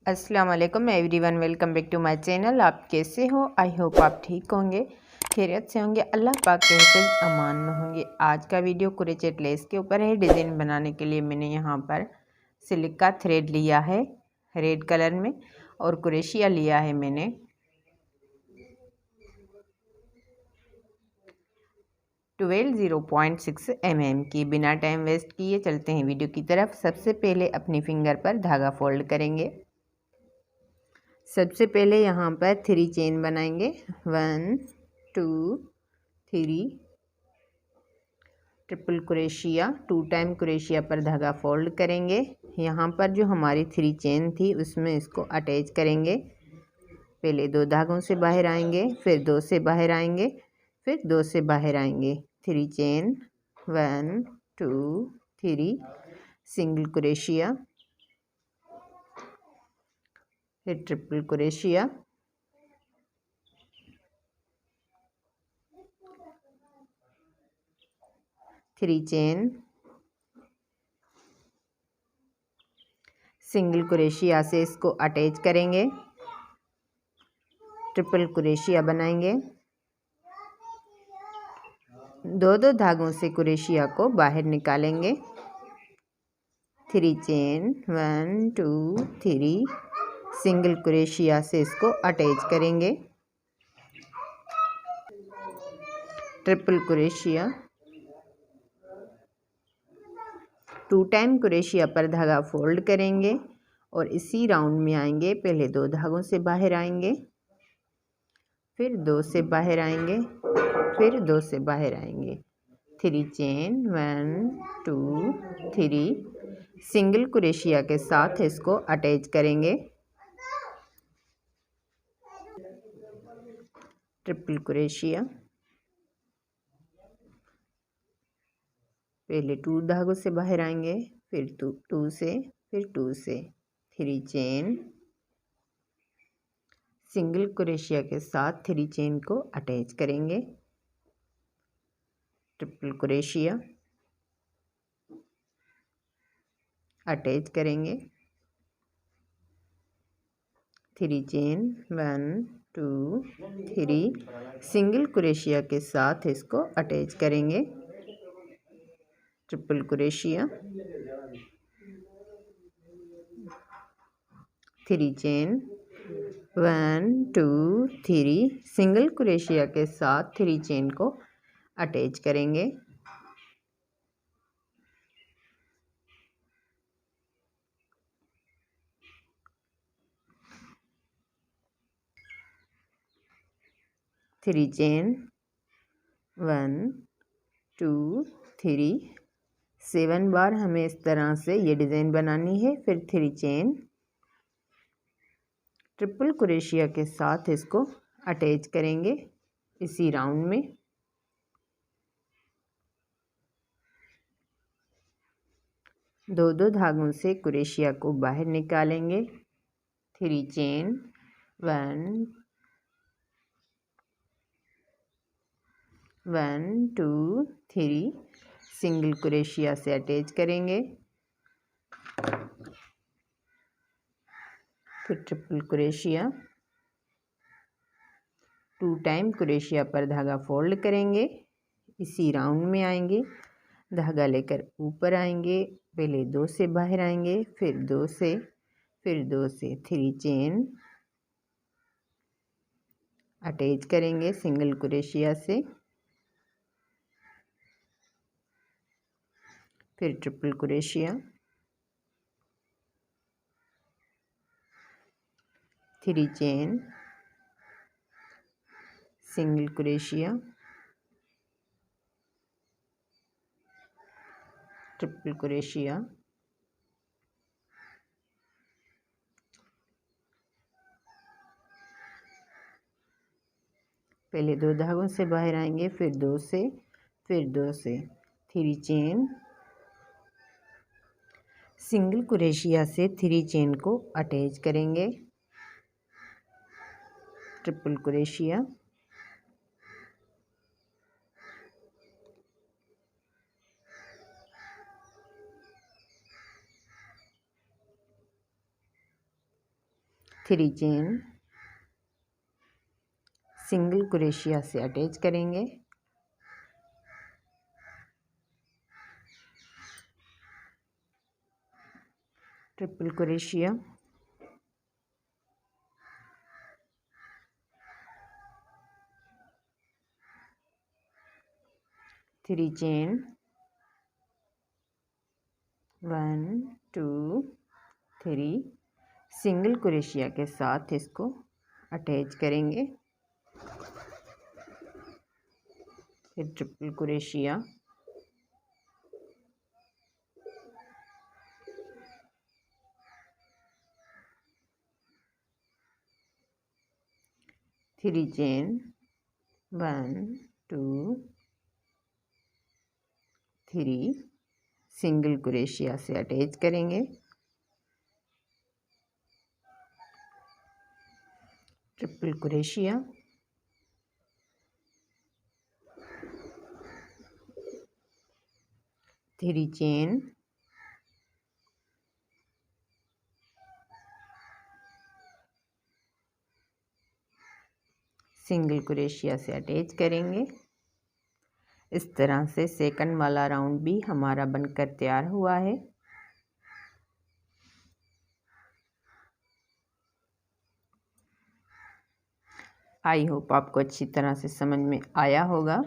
अस्सलाम वालेकुम everyone, welcome back to my channel. आप कैसे हो? आई होप आप ठीक होंगे, खैरियत से होंगे, अल्लाह पाक के हिफ्ज़ अमान में होंगे। आज का वीडियो क्रोचेट लेस के ऊपर है। डिज़ाइन बनाने के लिए मैंने यहाँ पर सिल्क का थ्रेड लिया है रेड कलर में और क्रोशिया लिया है मैंने 0.6 mm की। बिना टाइम वेस्ट किए चलते हैं वीडियो की तरफ। सबसे पहले अपनी फिंगर पर धागा फोल्ड करेंगे। सबसे पहले यहाँ पर 3 चेन बनाएंगे। 1 2 3 ट्रिपल क्रोशिया, 2 टाइम क्रोशिया पर धागा फोल्ड करेंगे। यहाँ पर जो हमारी 3 चेन थी उसमें इसको अटैच करेंगे। पहले 2 धागों से बाहर आएंगे, फिर 2 से बाहर आएंगे, फिर 2 से बाहर आएंगे। 3 चेन 1 2 3 सिंगल क्रोशिया, फिर triple crochet, three chain, single crochet से इसको अटैच करेंगे। ट्रिपल क्रोशिया बनाएंगे। 2 धागों से क्रोशिया को बाहर निकालेंगे। 3 चेन 1 2 3 सिंगल क्रोशिया से इसको अटैच करेंगे। ट्रिपल क्रोशिया, 2 टाइम क्रोशिया पर धागा फोल्ड करेंगे और इसी राउंड में आएंगे। पहले 2 धागों से बाहर आएंगे, फिर 2 से बाहर आएंगे, फिर 2 से बाहर आएंगे। 3 चेन 1 2 3 सिंगल क्रोशिया के साथ इसको अटैच करेंगे। ट्रिपल क्रोशिया, पहले 2 धागों से बाहर आएंगे, फिर 2 से, फिर 2 से। 3 चेन, सिंगल क्रोशिया के साथ 3 चेन को अटैच करेंगे। ट्रिपल क्रोशिया, अटैच करेंगे। 3 चेन 1 2 3 सिंगल क्रोशिया के साथ इसको अटैच करेंगे। Triple crochet, 3 chain 1 2 3 single crochet के साथ 3 चेन को अटैच करेंगे। थ्री चेन 1 2 3 7 बार हमें इस तरह से ये डिज़ाइन बनानी है। फिर 3 चेन, ट्रिपल क्रोशिया के साथ इसको अटैच करेंगे इसी राउंड में। दो धागों से क्रोशिया को बाहर निकालेंगे। 3 चेन 1 1 2 3 सिंगल क्रोशिया से अटैच करेंगे। फिर ट्रिपल क्रोशिया, 2 टाइम क्रोशिया पर धागा फोल्ड करेंगे। इसी राउंड में आएंगे, धागा लेकर ऊपर आएंगे। पहले 2 से बाहर आएंगे, फिर 2 से, फिर 2 से। 3 चेन, अटैच करेंगे सिंगल क्रोशिया से। फिर triple crochet, 3 chain, single crochet, triple crochet, पहले 2 धागों से बाहर आएंगे, फिर 2 से, फिर 2 से। 3 चेन, सिंगल क्रोशिया से 3 चेन को अटैच करेंगे। Triple crochet, 3 chain single crochet से अटैच करेंगे। Triple crochet, three chain, 1 2 3 single crochet के साथ इसको अटैच करेंगे। फिर triple crochet, three chain, 1 2 3 single crochet से अटैच करेंगे। Triple crochet, three chain, single crochet से अटैच करेंगे। इस तरह से सेकंड वाला राउंड भी हमारा बनकर तैयार हुआ है। आई होप आपको अच्छी तरह से समझ में आया होगा।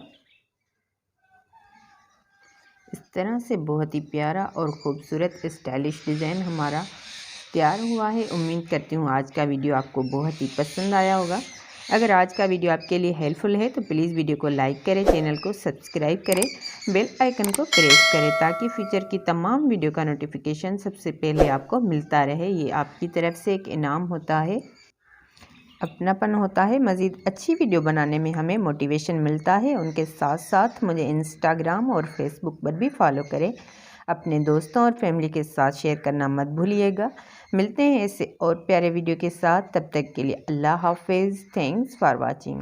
इस तरह से बहुत ही प्यारा और ख़ूबसूरत स्टाइलिश डिज़ाइन हमारा तैयार हुआ है। उम्मीद करती हूँ आज का वीडियो आपको बहुत ही पसंद आया होगा। अगर आज का वीडियो आपके लिए हेल्पफुल है तो प्लीज़ वीडियो को लाइक करें, चैनल को सब्सक्राइब करें, बेल आइकन को प्रेस करें ताकि फ्यूचर की तमाम वीडियो का नोटिफिकेशन सबसे पहले आपको मिलता रहे। ये आपकी तरफ से एक इनाम होता है, अपनापन होता है। मज़ीद अच्छी वीडियो बनाने में हमें मोटिवेशन मिलता है। उनके साथ साथ मुझे इंस्टाग्राम और फेसबुक पर भी फॉलो करें। अपने दोस्तों और फैमिली के साथ शेयर करना मत भूलिएगा। मिलते हैं ऐसे और प्यारे वीडियो के साथ, तब तक के लिए अल्लाह हाफिज़। Thanks for watching.